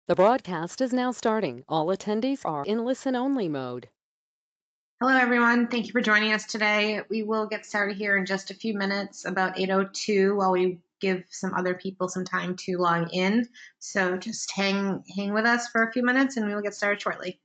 The broadcast is now starting. All attendees are in listen-only mode. Hello, everyone. Thank you for joining us today. We will get started here in just a few minutes, about 8:02, while we give some other people some time to log in. So just hang with us for a few minutes, and we will get started shortly.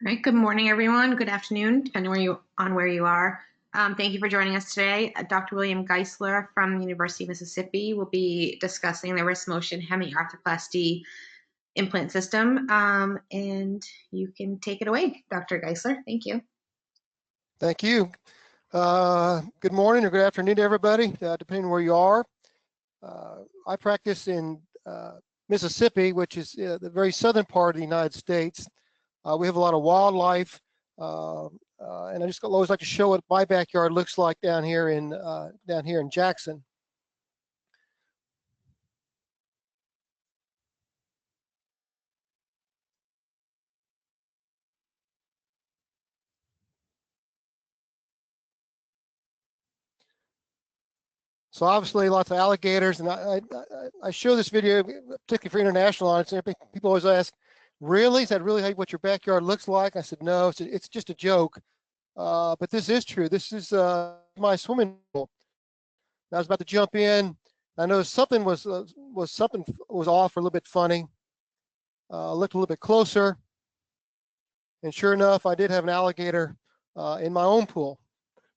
All right. Good morning, everyone. Good afternoon, depending on where you are. Thank you for joining us today. Dr. William Geissler from the University of Mississippi will be discussing the WristMotion Hemiarthroplasty implant system, and you can take it away, Dr. Geissler. Thank you. Thank you. Good morning or good afternoon to everybody, depending on where you are. I practice in Mississippi, which is the very southern part of the United States. We have a lot of wildlife, and I just always like to show what my backyard looks like down here in Jackson. So obviously lots of alligators, and I show this video particularly for international audience. People always ask, really, is that really what your backyard looks like? I said, no, it's just a joke, but this is true. This is my swimming pool. I was about to jump in. I noticed something was off, or a little bit funny. Looked a little bit closer, and sure enough, I did have an alligator in my own pool.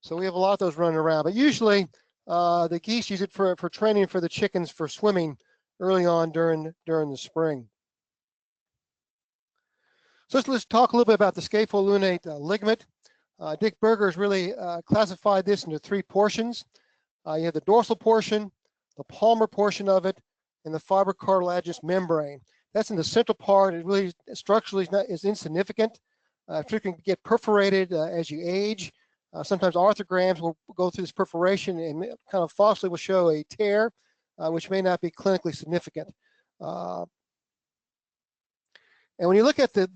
So we have a lot of those running around, but usually the geese use it for training for the chickens for swimming early on during the spring. So let's talk a little bit about the scapholunate ligament. Dick Berger has really classified this into three portions. You have the dorsal portion, the palmar portion of it, and the fibrocartilaginous membrane. That's in the central part. It really structurally is insignificant. It can get perforated as you age. Sometimes arthrograms will go through this perforation and kind of falsely will show a tear, which may not be clinically significant. And when you look at the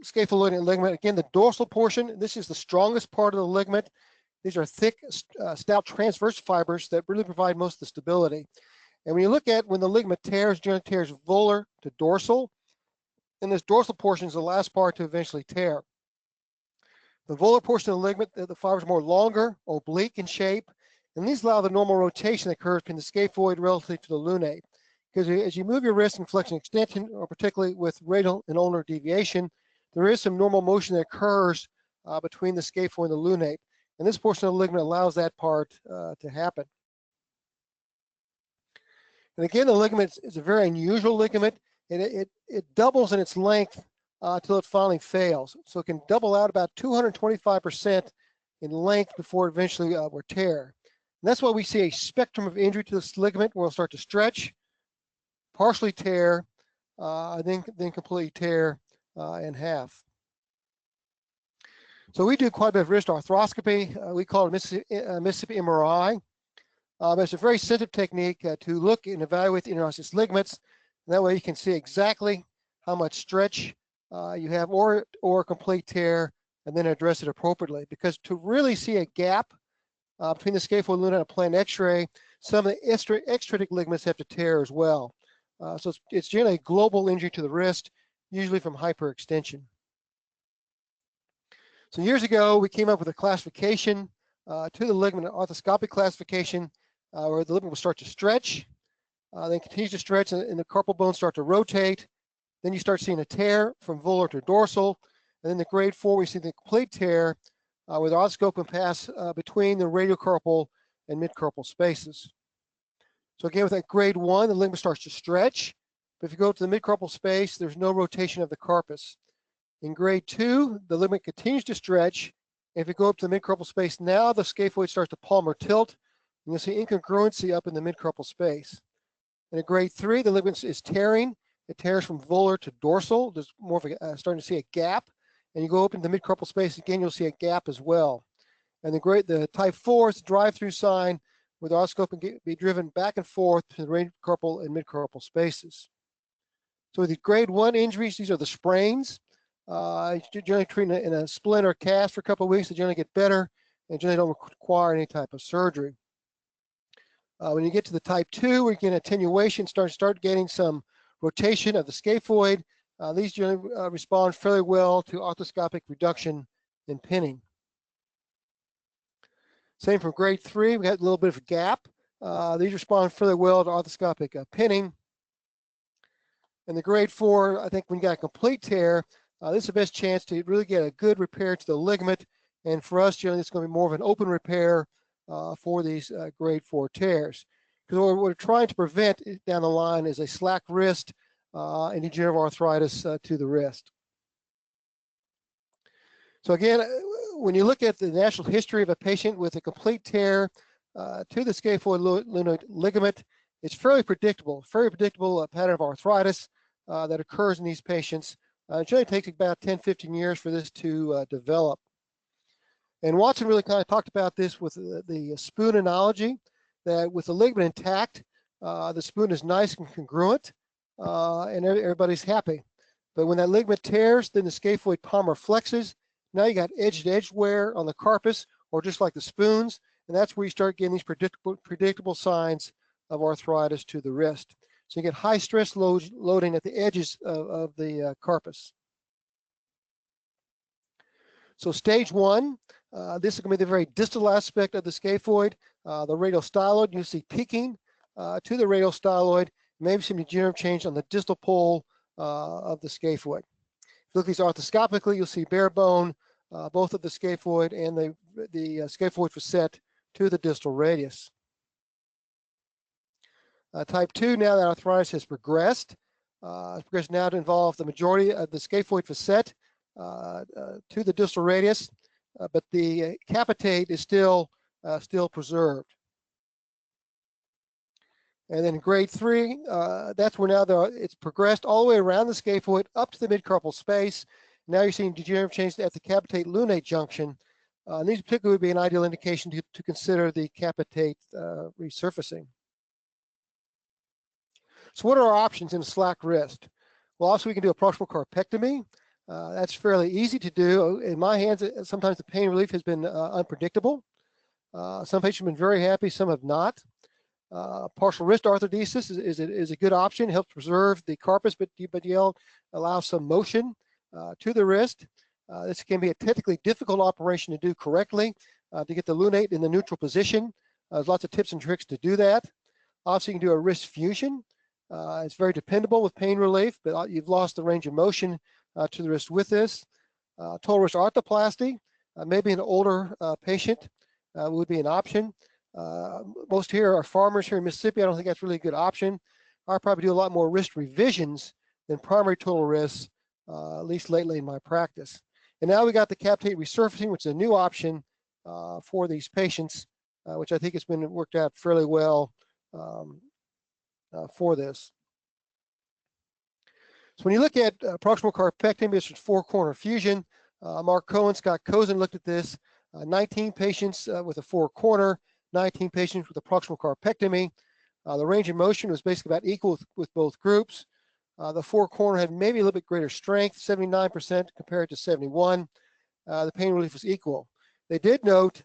scapholunate ligament, again, the dorsal portion, this is the strongest part of the ligament. These are thick, stout transverse fibers that really provide most of the stability. And when you look at when the ligament tears, generally tears volar to dorsal. and this dorsal portion is the last part to eventually tear. The volar portion of the ligament, the fibers are more longer, oblique in shape, and these allow the normal rotation that occurs between the scaphoid relative to the lunate. Because as you move your wrist in flexion extension, or particularly with radial and ulnar deviation, there is some normal motion that occurs between the scaphoid and the lunate. And this portion of the ligament allows that part to happen. And again, the ligament is a very unusual ligament, and it doubles in its length until it finally fails. So it can double out about 225% in length before it eventually will tear. And that's why we see a spectrum of injury to this ligament where it'll start to stretch, partially tear, then completely tear in half. So we do quite a bit of wrist arthroscopy. We call it Mississippi MRI. It's a very sensitive technique to look and evaluate the interosseous ligaments. And that way you can see exactly how much stretch you have or complete tear, and then address it appropriately. Because to really see a gap between the scaphoid and lunate on a plain X-ray, some of the extrinsic ligaments have to tear as well. So it's generally a global injury to the wrist, usually from hyperextension. So years ago, we came up with a classification to the ligament, an arthroscopic classification, where the ligament will start to stretch, then continues to stretch, and the carpal bones start to rotate. Then you start seeing a tear from volar to dorsal, and then the grade 4, we see the complete tear where the arthroscope can pass between the radiocarpal and midcarpal spaces. So again, with that grade 1, the ligament starts to stretch, but if you go to the midcarpal space, there's no rotation of the carpus. In grade 2, the ligament continues to stretch. If you go up to the midcarpal space, now the scaphoid starts to palmar tilt, and you'll see incongruency up in the midcarpal space. And at grade 3, the ligament is tearing. It tears from volar to dorsal. There's more of a, starting to see a gap. And you go up into the midcarpal space, again, you'll see a gap as well. And the type 4 is the drive-through sign, where the arthroscope can be driven back and forth to the radiocarpal and midcarpal spaces. So with the grade 1 injuries, these are the sprains. Generally treated in a splint or cast for a couple of weeks. They generally get better and generally don't require any type of surgery. When you get to the type 2, we get attenuation, start getting some rotation of the scaphoid. These generally respond fairly well to arthroscopic reduction and pinning. Same from grade 3, we had a little bit of a gap. These respond fairly well to arthroscopic pinning. And the grade 4, I think when you got a complete tear, this is the best chance to really get a good repair to the ligament. And for us, generally, it's going to be more of an open repair for these grade 4 tears. Because what we're trying to prevent down the line is a slack wrist and degenerative arthritis to the wrist. So again, when you look at the natural history of a patient with a complete tear to the scaphoid lunate ligament, it's fairly predictable pattern of arthritis that occurs in these patients. It generally takes about 10-15 years for this to develop. And Watson really kind of talked about this with the spoon analogy, that with the ligament intact, the spoon is nice and congruent, and everybody's happy. But when that ligament tears, then the scaphoid palmar flexes. Now you got edge-to-edge wear on the carpus, or just like the spoons, and that's where you start getting these predictable signs of arthritis to the wrist. So you get high stress loading at the edges of the carpus. So stage 1, this is going to be the very distal aspect of the scaphoid, the radial styloid. You see peaking to the radial styloid, maybe some degenerative change on the distal pole of the scaphoid. If you look at these arthroscopically, you'll see bare bone, both of the scaphoid and the scaphoid facet to the distal radius. Type 2, now that arthritis has progressed, it's progressed now to involve the majority of the scaphoid facet to the distal radius, but the capitate is still preserved. And then grade 3, that's where now it's progressed all the way around the scaphoid up to the midcarpal space. Now you're seeing degenerative change at the capitate lunate junction. And these particularly would be an ideal indication to consider the capitate resurfacing. So what are our options in a slack wrist? Well, also we can do a proximal carpectomy. That's fairly easy to do. In my hands, sometimes the pain relief has been unpredictable. Some patients have been very happy, some have not. Partial wrist arthrodesis is a good option. It helps preserve the carpus, but allows some motion to the wrist. This can be a technically difficult operation to do correctly, to get the lunate in the neutral position. There's lots of tips and tricks to do that. Also, you can do a wrist fusion. It's very dependable with pain relief, but you've lost the range of motion to the wrist with this. Total wrist arthroplasty, maybe an older patient would be an option. Most here are farmers here in Mississippi. I don't think that's really a good option. I probably do a lot more wrist revisions than primary total wrists, at least lately in my practice. And now we got the capitate resurfacing, which is a new option for these patients, which I think has been worked out fairly well for this. So when you look at proximal carpectomy, this is 4-corner fusion. Mark Cohen, Scott Cozen looked at this. 19 patients with a 4-corner, 19 patients with a proximal carpectomy. The range of motion was basically about equal with both groups. The 4-corner had maybe a little bit greater strength, 79% compared to 71%. The pain relief was equal. They did note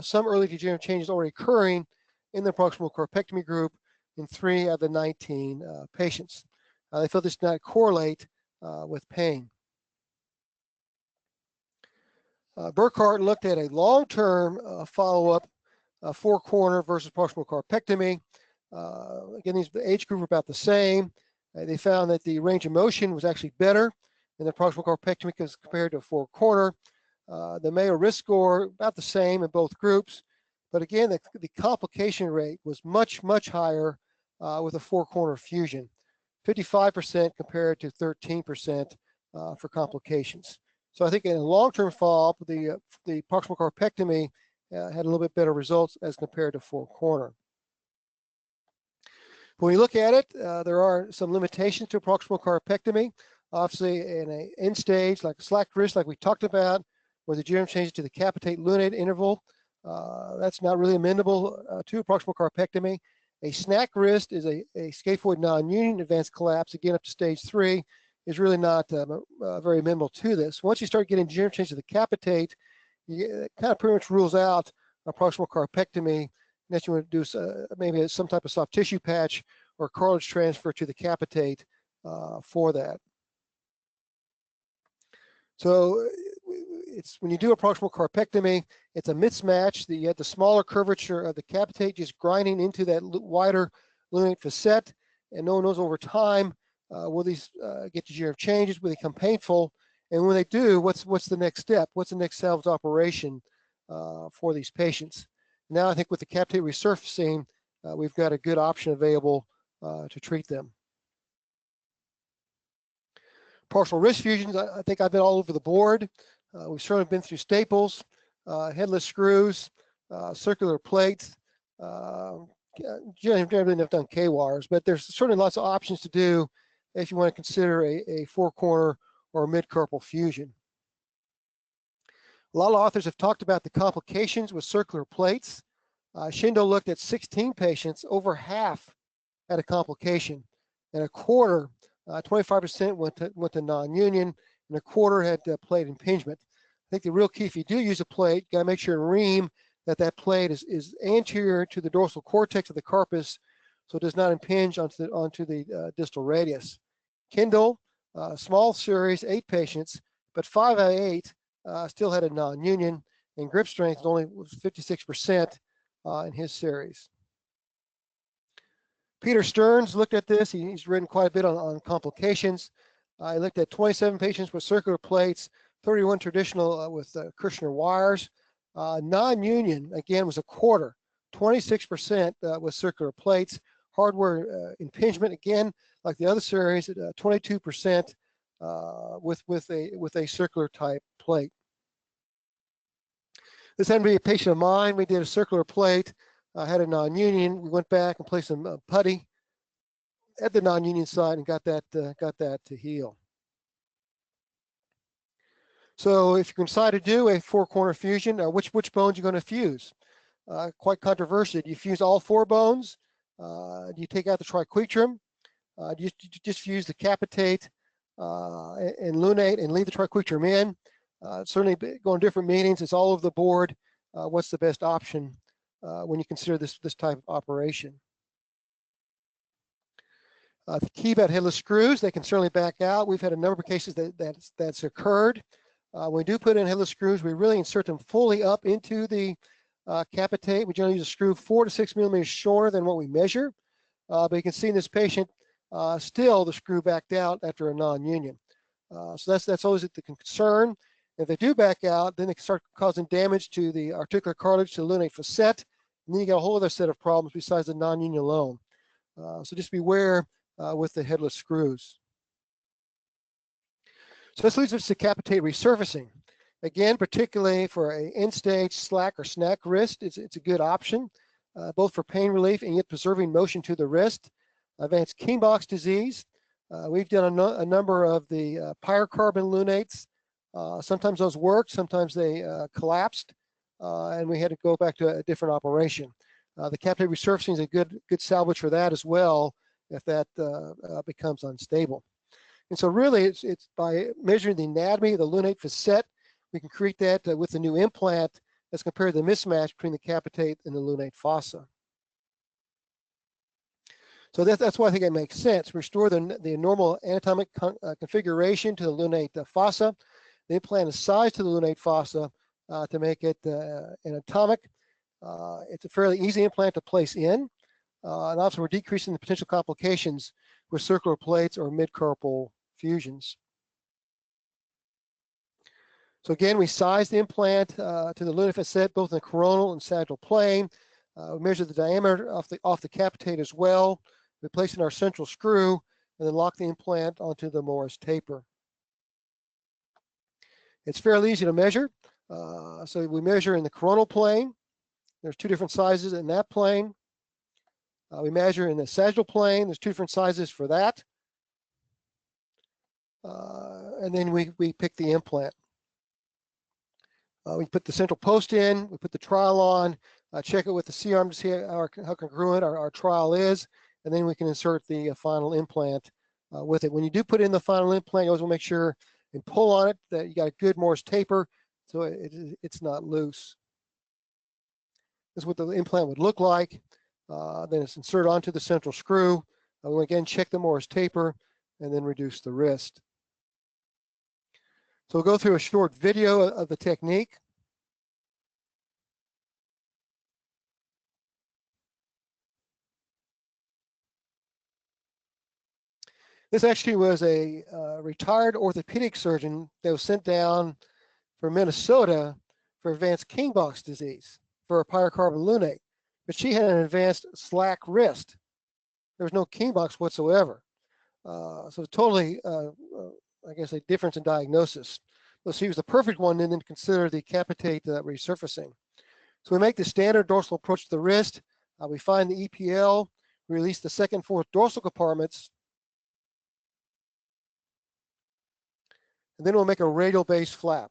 some early degenerative changes already occurring in the proximal carpectomy group in 3 of the 19 patients. They felt this did not correlate with pain. Burkhart looked at a long-term follow-up, 4-corner versus proximal carpectomy. Again, the age group were about the same. They found that the range of motion was actually better in the proximal carpectomy compared to a 4-corner. The Mayo risk score about the same in both groups, but again, the complication rate was much, much higher with a 4-corner fusion, 55% compared to 13% for complications. So I think in a long-term follow-up, the proximal carpectomy had a little bit better results as compared to 4-corner. When you look at it, there are some limitations to proximal carpectomy. Obviously, in an end stage, like a slack wrist, like we talked about, where the degenerative changes to the capitate lunate interval, that's not really amenable to proximal carpectomy. A snack wrist is a scaphoid non-union advanced collapse, again up to stage 3, is really not very amenable to this. Once you start getting degenerative changes to the capitate, it kind of pretty much rules out a proximal carpectomy, unless you want to do maybe some type of soft tissue patch or cartilage transfer to the capitate for that. So it's when you do a proximal carpectomy, it's a mismatch. You have the smaller curvature of the capitate just grinding into that wider lunate facet, and no one knows over time will these get degenerative changes, will they become painful, and when they do, what's the next step? What's the next salvage operation for these patients? Now I think with the capitate resurfacing, we've got a good option available to treat them. Partial wrist fusions, I think I've been all over the board. We've certainly been through staples, headless screws, circular plates. Generally have done K-wires, but there's certainly lots of options to do if you want to consider a 4-corner or a mid-carpal fusion. A lot of authors have talked about the complications with circular plates. Shindo looked at 16 patients, over half had a complication, and a quarter, 25% went to non-union, and a quarter had plate impingement. I think the real key, if you do use a plate, you gotta make sure and ream that plate is anterior to the dorsal cortex of the carpus, so it does not impinge onto the distal radius. Kindle, small series, 8 patients, but 5 out of 8 still had a non-union, and grip strength only was 56% in his series. Peter Stearns looked at this. He's written quite a bit on complications. He looked at 27 patients with circular plates, 31 traditional with Kirshner wires. Non-union, again, was a quarter, 26% with circular plates. Hardware impingement, again, like the other series, 22% with a circular type plate. This had to be a patient of mine. We did a circular plate, had a non-union. We went back and placed some putty at the non-union side and got that to heal. So if you can decide to do a 4-corner fusion, which bones you're going to fuse? Quite controversial. Do you fuse all 4 bones? Do you take out the triquetrum? Do you just fuse the capitate and lunate and leave the triquetrum in? Certainly going to different meetings. It's all over the board. What's the best option when you consider this type of operation? The key about headless screws, they can certainly back out. We've had a number of cases that's occurred. When we do put in headless screws, we really insert them fully up into the capitate. We generally use a screw 4 to 6 millimeters shorter than what we measure. But you can see in this patient, still the screw backed out after a non-union. So that's always the concern. If they do back out, then they can start causing damage to the articular cartilage, to the lunate facet, and then you get a whole other set of problems besides the non-union alone. So just beware with the headless screws. So this leads us to capitate resurfacing. Again, particularly for a end-stage slack or snack wrist, it's a good option, both for pain relief and yet preserving motion to the wrist. Advanced Kienbock's disease, we've done a number of the pyrocarbon lunates. Sometimes those worked, sometimes they collapsed, and we had to go back to a different operation. The capitate resurfacing is a good salvage for that as well, if that becomes unstable. And so really it's by measuring the anatomy of the lunate facet, we can create that with the new implant as compared to the mismatch between the capitate and the lunate fossa. So that's why I think it makes sense. Restore the normal anatomic configuration to the lunate fossa. The implant is sized to the lunate fossa to make it anatomic. It's a fairly easy implant to place in. And also we're decreasing the potential complications with circular plates or midcarpal fusions. So again, we size the implant to the lunate facet, both in the coronal and sagittal plane. We measure the diameter off the capitate as well. We place in our central screw and then lock the implant onto the Morris taper. It's fairly easy to measure. So we measure in the coronal plane. There's two different sizes in that plane. We measure in the sagittal plane. There's two different sizes for that. And then we pick the implant. We put the central post in, we put the trial on, check it with the C-arm to see how congruent our trial is, and then we can insert the final implant with it. When you do put in the final implant, you always want to make sure and pull on it that you got a good Morris taper so it's not loose. This is what the implant would look like. Then it's inserted onto the central screw. We'll again check the Morris taper and then reduce the wrist. So we'll go through a short video of the technique. This actually was a retired orthopedic surgeon that was sent down from Minnesota for advanced Kienbock's disease for a pyrocarbon lunate, but she had an advanced slack wrist. There was no Kienbock's whatsoever. So totally, I guess, a difference in diagnosis. So she was the perfect one and then consider the capitate resurfacing. So we make the standard dorsal approach to the wrist. We find the EPL, release the second and fourth dorsal compartments, and then we'll make a radial base flap.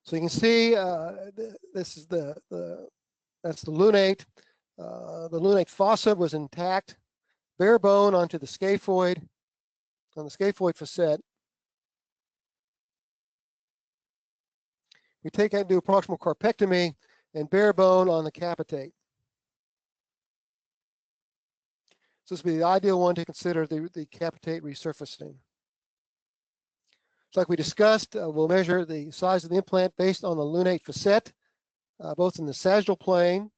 So you can see this is that's the lunate. The lunate fossa was intact, bare bone onto the scaphoid, on the scaphoid facet. We take that and do a proximal carpectomy and bare bone on the capitate. So this would be the ideal one to consider the capitate resurfacing. So like we discussed, we'll measure the size of the implant based on the lunate facet, both in the sagittal plane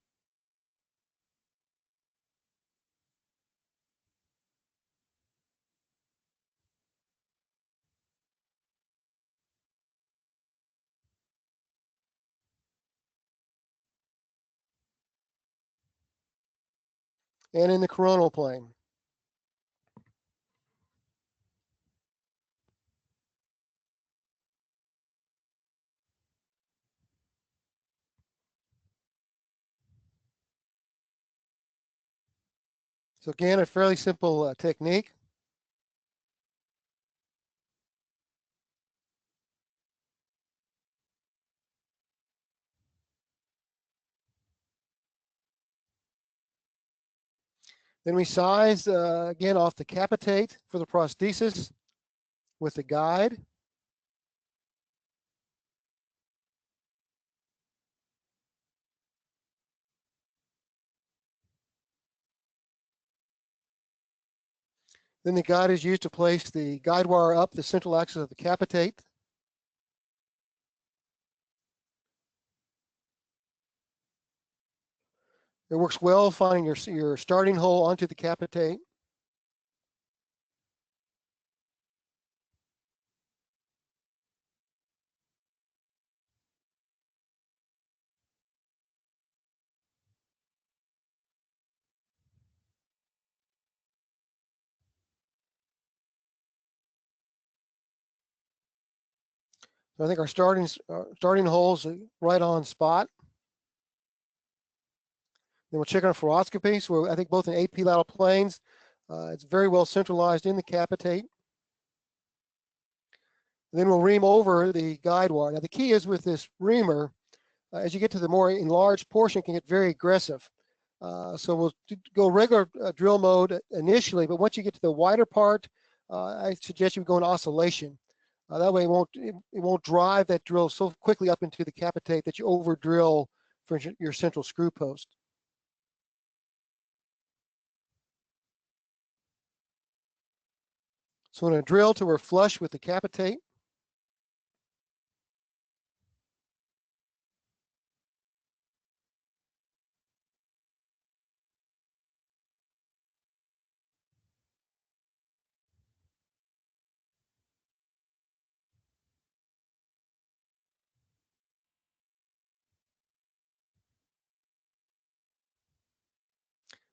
and in the coronal plane. So again, a fairly simple technique. Then we size again off the capitate for the prosthesis with the guide. Then the guide is used to place the guide wire up the central axis of the capitate. It works well finding your starting hole onto the capitate. So I think our starting hole's right on spot. Then we'll check on fluoroscopy. So I think both in AP lateral planes, it's very well centralized in the capitate. And then we'll ream over the guide wire. Now the key is with this reamer, as you get to the more enlarged portion, it can get very aggressive. So we'll go regular drill mode initially, but once you get to the wider part, I suggest you go in oscillation. That way it won't drive that drill so quickly up into the capitate that you over drill for your central screw post. So we're going to drill till we're flush with the capitate.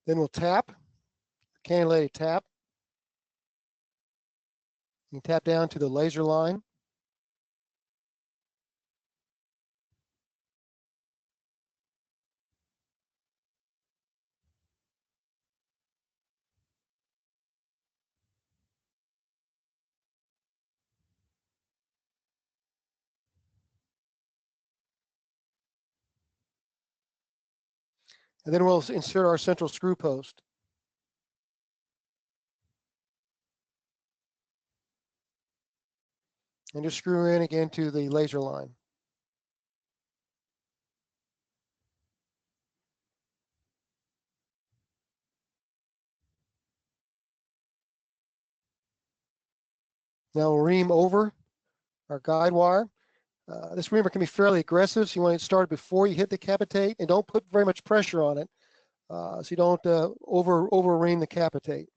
Then we'll tap, cannulated tap. You tap down to the laser line. And then we'll insert our central screw post. And just screw in again to the laser line. Now we'll ream over our guide wire. This reamer can be fairly aggressive, so you want to start before you hit the capitate, and don't put very much pressure on it, so you don't over ream the capitate.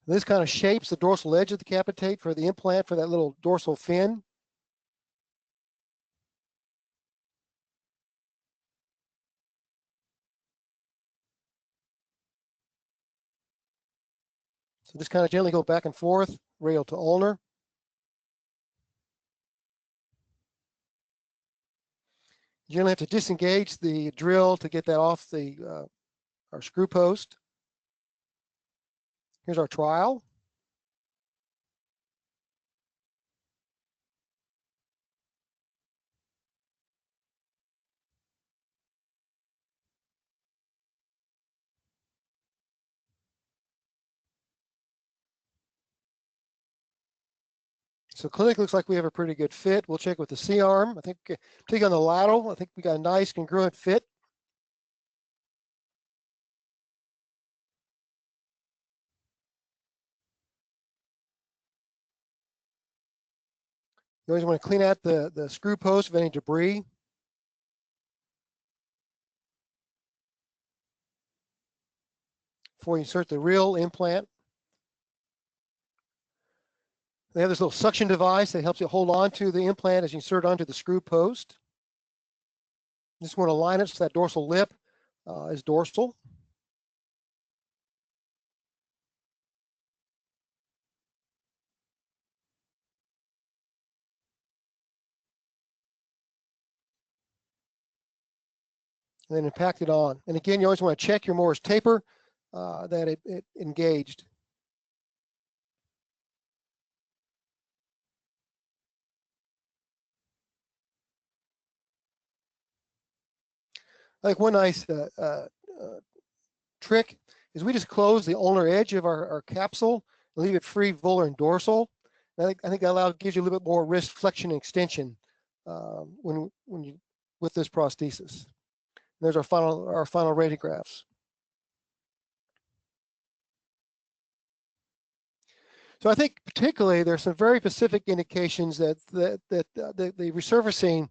This kind of shapes the dorsal edge of the capitate for the implant for that little dorsal fin. So just kind of gently go back and forth, radial to ulnar. You generally have to disengage the drill to get that off the our screw post. Here's our trial. So clinically looks like we have a pretty good fit. We'll check with the C-arm. I think, particularly on the lateral, I think we got a nice congruent fit. You always want to clean out the screw post of any debris. Before you insert the real implant. They have this little suction device that helps you hold on to the implant as you insert onto the screw post. Just want to line it so that dorsal lip is dorsal. And then impact it on. And again, you always want to check your Morse taper that it engaged. I think one nice trick is we just close the ulnar edge of our capsule and leave it free volar and dorsal. And I think that gives you a little bit more wrist flexion and extension when you with this prosthesis. And there's our final radiographs. So I think particularly there's some very specific indications that the resurfacing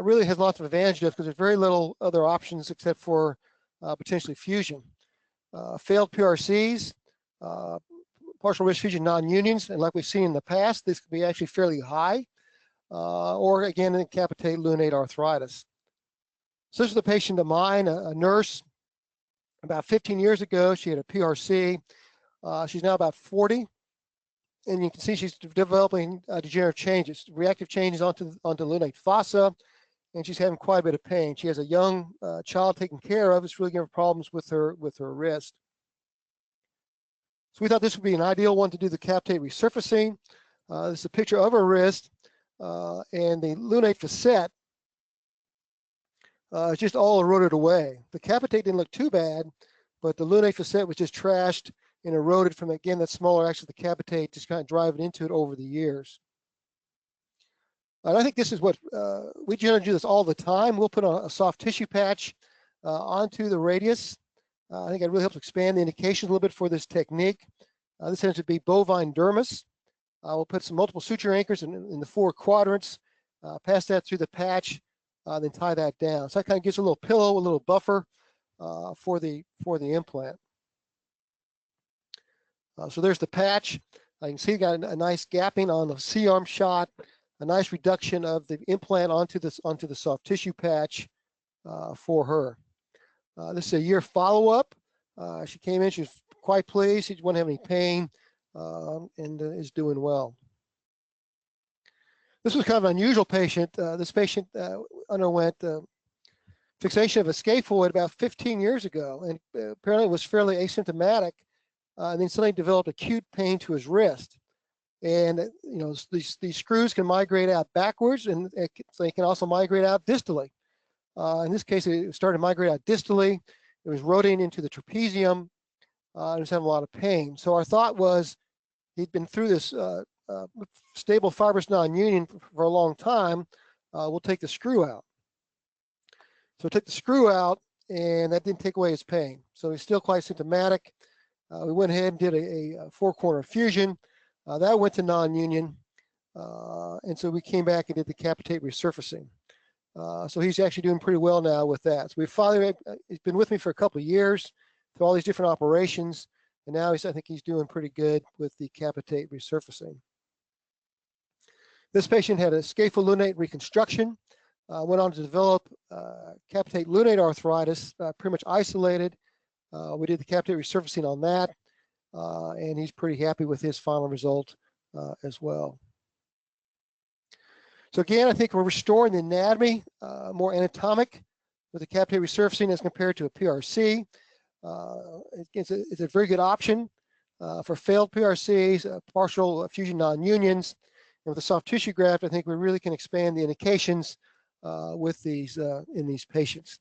really has lots of advantages because there's very little other options except for potentially fusion. Failed PRCs, partial wrist fusion non-unions, and like we've seen in the past, this could be actually fairly high, or again, incapacitate lunate arthritis. So this is a patient of mine, a nurse. About 15 years ago, she had a PRC. She's now about 40, and you can see she's developing degenerative changes, reactive changes onto lunate fossa, and she's having quite a bit of pain. She has a young child taken care of. It's really giving her problems with her wrist. So we thought this would be an ideal one to do the capitate resurfacing. This is a picture of her wrist, and the lunate facet just all eroded away. The capitate didn't look too bad, but the lunate facet was just trashed and eroded from, again, that smaller action of the capitate, just kind of driving into it over the years. And I think this is what, we generally do this all the time. We'll put a soft tissue patch onto the radius. I think it really helps expand the indications a little bit for this technique. This tends to be bovine dermis. We'll put some multiple suture anchors in the 4 quadrants, pass that through the patch, then tie that down. So that kind of gives a little pillow, a little buffer for the implant. So there's the patch. You can see you got a nice gapping on the C-arm shot, a nice reduction of the implant onto the soft tissue patch for her. This is a year follow-up. She came in, she was quite pleased. She didn't have any pain and is doing well. This was kind of an unusual patient. This patient underwent fixation of a scaphoid about 15 years ago, and apparently was fairly asymptomatic, and then suddenly developed acute pain to his wrist. And you know, these screws can migrate out backwards, and they can also migrate out distally. In this case, it started to migrate out distally. It was rotating into the trapezium, and was having a lot of pain. So our thought was, he'd been through this stable fibrous non-union for a long time. We'll take the screw out. So took the screw out, and that didn't take away his pain. So he's still quite symptomatic. We went ahead and did a 4-corner fusion. That went to non-union, and so we came back and did the capitate resurfacing. So he's actually doing pretty well now with that. So he's been with me for a couple of years through all these different operations, and now I think he's doing pretty good with the capitate resurfacing. This patient had a scapholunate reconstruction, went on to develop capitate lunate arthritis, pretty much isolated. We did the capitate resurfacing on that, and he's pretty happy with his final result as well. So again, I think we're restoring the anatomy, more anatomic with the capitate resurfacing as compared to a PRC. It's a very good option for failed PRCs, partial fusion non-unions. And with the soft tissue graft, I think we really can expand the indications with these in these patients.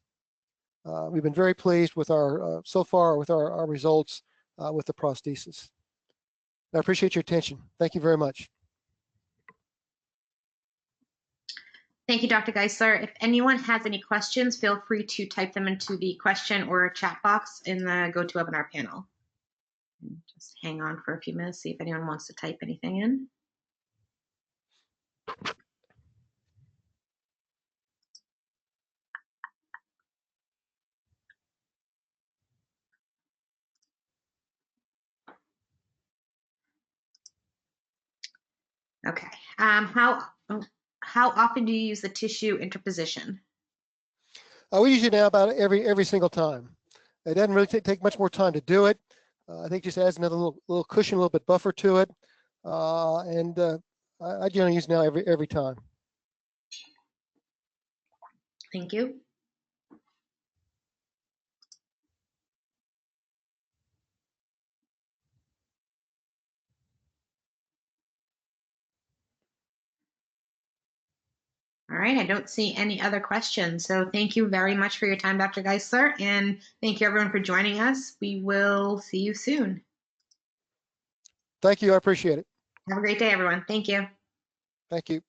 We've been very pleased with our so far with our results with the prosthesis. I appreciate your attention. Thank you very much. Thank you, Dr. Geissler. If anyone has any questions, feel free to type them into the question or chat box in the GoToWebinar panel. Just hang on for a few minutes, see if anyone wants to type anything in. Okay. How often do you use the tissue interposition? We use it now about every single time. It doesn't really take much more time to do it. I think just adds another little cushion, a little bit buffer to it, and I generally use it now every time. Thank you. All right, I don't see any other questions. So thank you very much for your time, Dr. Geissler, and thank you everyone for joining us. We will see you soon. Thank you, I appreciate it. Have a great day, everyone. Thank you. Thank you.